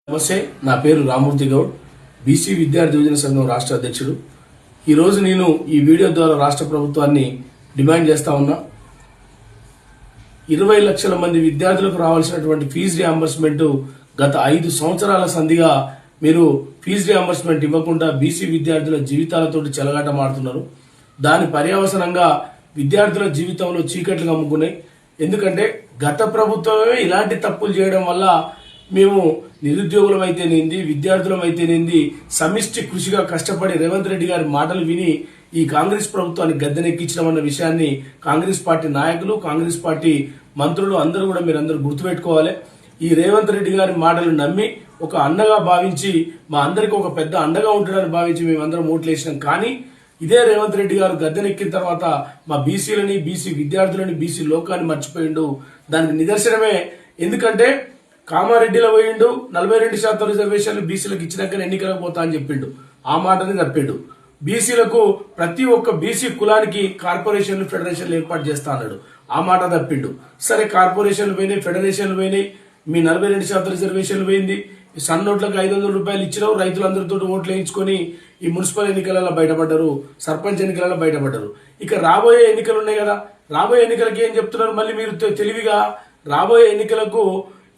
నమస్తే, నా పేరు రామూర్తి గౌడ్, బీసీ విద్యార్థి యువజన సంఘం రాష్ట్ర అధ్యక్షుడు. ఈరోజు నేను ఈ వీడియో ద్వారా రాష్ట్ర ప్రభుత్వాన్ని డిమాండ్ చేస్తా ఉన్నా. 20 లక్షల మంది విద్యార్థులకు రావాల్సినటువంటి ఫీజు రియంబర్స్మెంట్ గత 5 సంవత్సరాల సంధిగా మీరు ఫీజు రియంబర్స్మెంట్ ఇవ్వకుండా బీసీ విద్యార్థుల జీవితాలతోటి చెలగాటమాడుతున్నారు. దాని పర్యవసనంగా విద్యార్థుల జీవితంలో చీకట్లు కమ్ముకున్నాయి. ఎందుకంటే గత ప్రభుత్వమే ఇలాంటి తప్పులు చేయడం వల్ల మేము నిరుద్యోగులం అయితేనేంది, విద్యార్థులం అయితేనేంది సమిష్టి కృషిగా కష్టపడి రేవంత్ రెడ్డి గారి మాటలు విని ఈ కాంగ్రెస్ ప్రభుత్వాన్ని గద్దెనెక్కించడమన్న విషయాన్ని కాంగ్రెస్ పార్టీ నాయకులు, కాంగ్రెస్ పార్టీ మంత్రులు అందరూ కూడా మీరందరూ గుర్తుపెట్టుకోవాలి. ఈ రేవంత్ రెడ్డి గారి మాటలు నమ్మి ఒక అండగా భావించి మా అందరికి ఒక పెద్ద అండగా ఉంటాడని భావించి మేమందరం ఓట్లేసినాం. కానీ ఇదే రేవంత్ రెడ్డి గారు గద్దెనెక్కిన తర్వాత మా బీసీలని, బీసీ విద్యార్థులని, బీసీ లోకాన్ని మర్చిపోయిండు. దానికి నిదర్శనమే. ఎందుకంటే కామారెడ్డిలో పోయిండు, 42% రిజర్వేషన్లు బీసీలకు ఇచ్చినాక ఎన్నికలకు పోతా అని చెప్పిండు. ఆ మాటని తప్పిండు. బీసీలకు ప్రతి ఒక్క బీసీ కులానికి కార్పొరేషన్లు, ఫెడరేషన్లు ఏర్పాటు చేస్తా అన్నాడు. ఆ మాట తప్పిండు. సరే, కార్పొరేషన్లు పోయినాయి, ఫెడరేషన్లు పోయినాయి, మీ 42% రిజర్వేషన్లు పోయింది. సన్నోట్లకు 500 రూపాయలు ఇచ్చినావు, రైతులందరితో ఓట్లు వేయించుకొని ఈ మున్సిపల్ ఎన్నికలలో బయటపడ్డారు, సర్పంచ్ ఎన్నికలలో బయటపడ్డారు. ఇక రాబోయే ఎన్నికలు ఉన్నాయి కదా, రాబోయే ఎన్నికలకి ఏం చెప్తున్నారు మళ్ళీ మీరు తెలివిగా? రాబోయే ఎన్నికలకు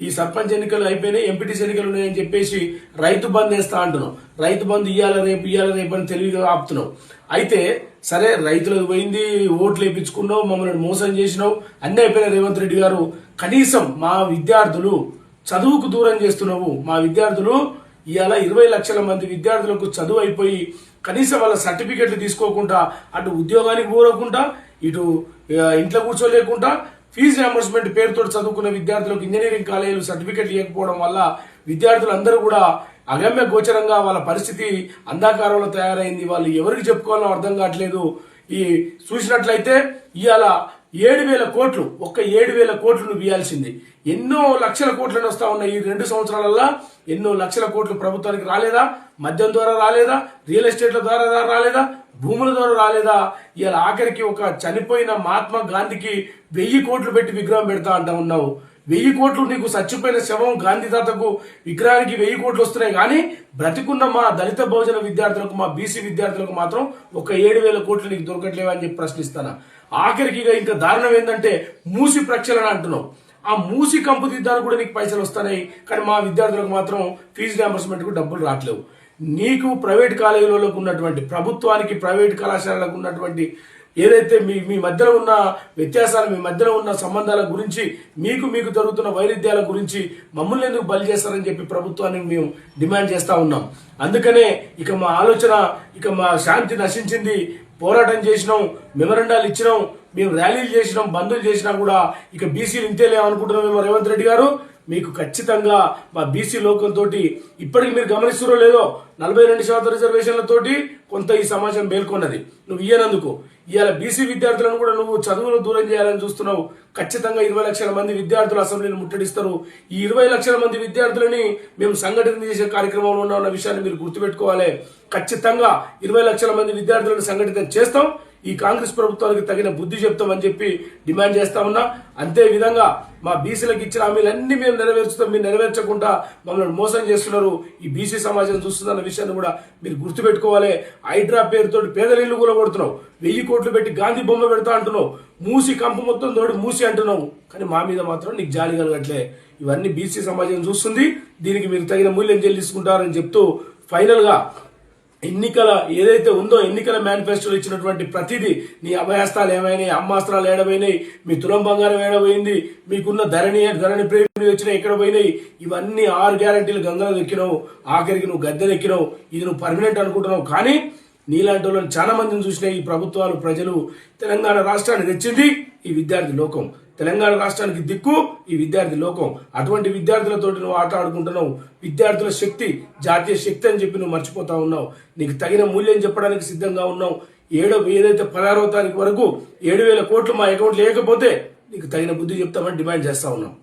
ఈ సర్పంచ్ ఎన్నికలు అయిపోయినాయి, ఎంపీటీసీ ఎన్నికలు ఉన్నాయని చెప్పేసి రైతు బంద్ వేస్తా అంటున్నావు. రైతు బంద్ ఇయ్యాల రేపు అని తెలివిగా ఆపుతున్నావు. అయితే సరే, రైతులకు పోయింది, ఓట్లు వేయించుకున్నావు, మమ్మల్ని మోసం చేసినావు, అన్ని అయిపోయిన రేవంత్ రెడ్డి గారు కనీసం మా విద్యార్థులు చదువుకు దూరం చేస్తున్నావు. మా విద్యార్థులు ఇవాళ 20 లక్షల మంది విద్యార్థులకు చదువు అయిపోయి కనీసం వాళ్ళ సర్టిఫికెట్లు తీసుకోకుండా, అటు ఉద్యోగానికి పోరకుండా, ఇటు ఇంట్లో కూర్చోలేకుండా, ఫీజు రియంబర్స్మెంట్ పేరుతో చదువుకున్న విద్యార్థులకు ఇంజనీరింగ్ కాలేజీలు సర్టిఫికెట్లు ఇవ్వకపోవడం వల్ల విద్యార్థులందరూ కూడా అగమ్య గోచరంగా వాళ్ళ పరిస్థితి అంధాకారంలో తయారైంది. వాళ్ళు ఎవరికి చెప్పుకోవాలో అర్థం కావట్లేదు. ఈ చూసినట్లయితే ఇవాళ 7,000 కోట్లు, ఒక్క 7,000 కోట్లు నువ్వు ఇవ్వాల్సింది. ఎన్నో లక్షల కోట్లను వస్తా ఉన్నాయి. ఈ 2 సంవత్సరాలలో ఎన్నో లక్షల కోట్లు ప్రభుత్వానికి రాలేదా? మద్యం ద్వారా రాలేదా? రియల్ ఎస్టేట్ల ద్వారా రాలేదా? భూముల ద్వారా రాలేదా? ఇవాళ ఆఖరికి ఒక చనిపోయిన మహాత్మా గాంధీకి 1000 కోట్లు పెట్టి విగ్రహం పెడతా అంటా ఉన్నావు. 1000 కోట్లు నీకు చచ్చిపోయిన శవం గాంధీ తాతకు విగ్రహానికి 1000 కోట్లు వస్తున్నాయి. కానీ బ్రతికున్న మా దళిత బహుజన విద్యార్థులకు, మా బీసీ విద్యార్థులకు మాత్రం ఒక 7,000 కోట్లు నీకు దొరకట్లేవా అని చెప్పి ప్రశ్నిస్తాను. ఆఖరికి ఇంకా దారుణం ఏంటంటే మూసి ప్రక్షాళన అంటున్నావు. ఆ మూసి కంపు దిద్దానికి కూడా నీకు పైసలు వస్తున్నాయి. కానీ మా విద్యార్థులకు మాత్రం ఫీజు రియంబర్స్మెంట్ కు డబ్బులు రావట్లేవు. నీకు ప్రైవేట్ కాలేజీలకు ఉన్నటువంటి, ప్రభుత్వానికి ప్రైవేట్ కళాశాలలకు ఉన్నటువంటి ఏదైతే మీ మధ్యలో ఉన్న వ్యత్యాసాలు, మీ మధ్యలో ఉన్న సంబంధాల గురించి, మీకు జరుగుతున్న వైరుధ్యాల గురించి మమ్మల్ని ఎందుకు బలి చేస్తారని చెప్పి ప్రభుత్వాన్ని మేము డిమాండ్ చేస్తా ఉన్నాం. అందుకనే ఇక మా ఆలోచన, ఇక మా శాంతి నశించింది. పోరాటం చేసినాం, మెమరండాలు ఇచ్చినాం, మేము ర్యాలీలు చేసినాం, బంధులు చేసినా కూడా ఇక బీసీలు ఇంతేలేమనుకుంటున్నామేమో రేవంత్ రెడ్డి గారు. మీకు ఖచ్చితంగా మా బీసీ లోకంతో ఇప్పటికి మీరు గమనిస్తురో లేదో 42% రిజర్వేషన్లతోటి కొంత ఈ సమాజం మేల్కొన్నది. నువ్వు ఇయ్యనందుకు ఇవాళ బీసీ విద్యార్థులను కూడా నువ్వు చదువును దూరం చేయాలని చూస్తున్నావు. ఖచ్చితంగా 20 లక్షల మంది విద్యార్థులు అసెంబ్లీని ముట్టడిస్తారు. ఈ 20 లక్షల మంది విద్యార్థులని మేము సంఘటన చేసే కార్యక్రమంలో ఉన్న విషయాన్ని మీరు గుర్తుపెట్టుకోవాలి. ఖచ్చితంగా 20 లక్షల మంది విద్యార్థులను సంఘటితం చేస్తాం. ఈ కాంగ్రెస్ ప్రభుత్వానికి తగిన బుద్ధి చెప్తామని చెప్పి డిమాండ్ చేస్తా ఉన్నా. అంతే విధంగా మా బీసీలకు ఇచ్చిన హామీలన్నీ మేము నెరవేర్చుతాం. మీరు నెరవేర్చకుండా మమ్మల్ని మోసం చేస్తున్నారు. ఈ బీసీ సమాజం చూస్తుందన్న విషయాన్ని కూడా మీరు గుర్తుపెట్టుకోవాలి. హైడ్రా పేరుతో పేదల ఇల్లు కూడా కొడుతున్నావు. 1000 కోట్లు పెట్టి గాంధీ బొమ్మ పెడతా అంటున్నావు. మూసి కంపు మొత్తం తోడి మూసి అంటున్నావు. కానీ మా మీద మాత్రం నీకు జాలి కలగట్లే. ఇవన్నీ బీసీ సమాజం చూస్తుంది. దీనికి మీరు తగిన మూల్యం చెల్లించుకుంటారని చెప్తూ ఫైనల్ గా ఎన్నికల ఏదైతే ఉందో, ఎన్నికల మేనిఫెస్టోలో ఇచ్చినటువంటి ప్రతిదీ, నీ అభయాస్త్రాలు ఏమైనాయి, అమ్మాస్త్రాలు ఏడపోయినాయి, మీ తులం బంగారం ఏడపోయింది, మీకున్న ధరణి ప్రేమి వచ్చినా ఎక్కడ పోయినాయి, ఇవన్నీ 6 గ్యారంటీలు గంగలో ఎక్కినావు. ఆఖరికి నువ్వు గద్దెనెక్కినావు. ఇది నువ్వు పర్మనెంట్ అనుకుంటున్నావు. కానీ నీలాంటి వాళ్ళని చాలా మందిని చూసినా ఈ ప్రభుత్వాలు, ప్రజలు. తెలంగాణ రాష్ట్రాన్ని తెచ్చింది ఈ విద్యార్థి లోకం. తెలంగాణ రాష్ట్రానికి దిక్కు ఈ విద్యార్థి లోకం. అటువంటి విద్యార్థులతో నువ్వు ఆట ఆడుకుంటున్నావు. విద్యార్థుల శక్తి జాతీయ శక్తి అని చెప్పి నువ్వు మర్చిపోతా ఉన్నావు. నీకు తగిన మూల్యం చెప్పడానికి సిద్ధంగా ఉన్నావు. ఏదైతే 16వ తారీఖు వరకు 7,000 కోట్లు మా అకౌంట్ లేకపోతే నీకు తగిన బుద్ధి చెప్తామని డిమాండ్ చేస్తా ఉన్నాం.